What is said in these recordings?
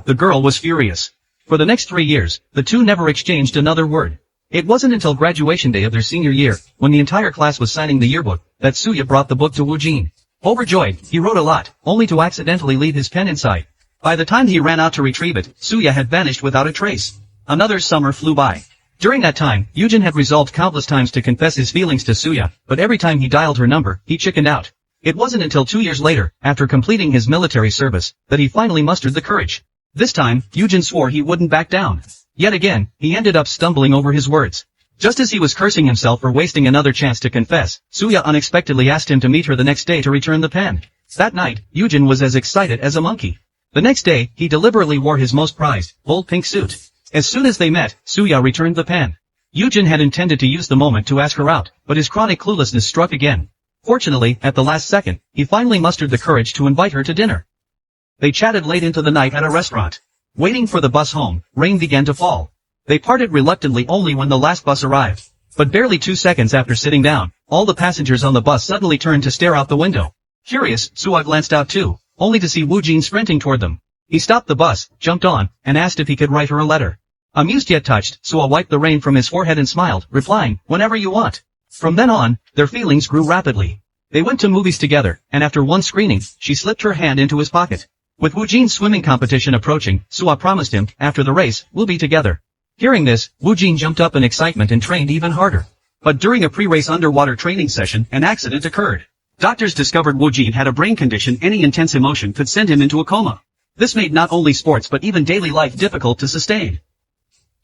The girl was furious. For the next 3 years, the two never exchanged another word. It wasn't until graduation day of their senior year, when the entire class was signing the yearbook, that Suya brought the book to Wu Jin. Overjoyed, he wrote a lot, only to accidentally leave his pen inside. By the time he ran out to retrieve it, Suya had vanished without a trace. Another summer flew by. During that time, Yujin had resolved countless times to confess his feelings to Suya, but every time he dialed her number, he chickened out. It wasn't until 2 years later, after completing his military service, that he finally mustered the courage. This time, Yujin swore he wouldn't back down. Yet again, he ended up stumbling over his words. Just as he was cursing himself for wasting another chance to confess, Suya unexpectedly asked him to meet her the next day to return the pen. That night, Yujin was as excited as a monkey. The next day, he deliberately wore his most prized, bold pink suit. As soon as they met, Suya returned the pen. Yujin had intended to use the moment to ask her out, but his chronic cluelessness struck again. Fortunately, at the last second, he finally mustered the courage to invite her to dinner. They chatted late into the night at a restaurant. Waiting for the bus home, rain began to fall. They parted reluctantly only when the last bus arrived. But barely 2 seconds after sitting down, all the passengers on the bus suddenly turned to stare out the window. Curious, Suya glanced out too, only to see Wu Jin sprinting toward them. He stopped the bus, jumped on, and asked if he could write her a letter. Amused yet touched, Suya wiped the rain from his forehead and smiled, replying, "Whenever you want." From then on, their feelings grew rapidly. They went to movies together, and after one screening, she slipped her hand into his pocket. With Wu Jin's swimming competition approaching, Suya promised him, after the race, we'll be together. Hearing this, Wu Jin jumped up in excitement and trained even harder. But during a pre-race underwater training session, an accident occurred. Doctors discovered Wu Jin had a brain condition. Any intense emotion could send him into a coma. This made not only sports but even daily life difficult to sustain.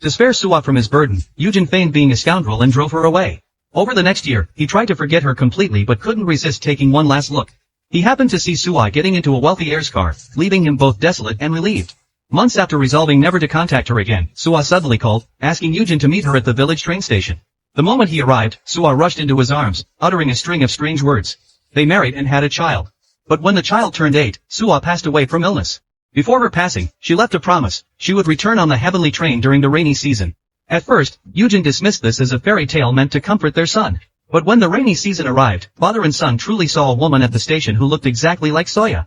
To spare Suya from his burden, Yujin feigned being a scoundrel and drove her away. Over the next year, he tried to forget her completely but couldn't resist taking one last look. He happened to see Suya getting into a wealthy heir's car, leaving him both desolate and relieved. Months after resolving never to contact her again, Suya suddenly called, asking Yujin to meet her at the village train station. The moment he arrived, Suya rushed into his arms, uttering a string of strange words. They married and had a child. But when the child turned 8, Suya passed away from illness. Before her passing, she left a promise. She would return on the heavenly train during the rainy season. At first, Yujin dismissed this as a fairy tale meant to comfort their son. But when the rainy season arrived, father and son truly saw a woman at the station who looked exactly like Suya.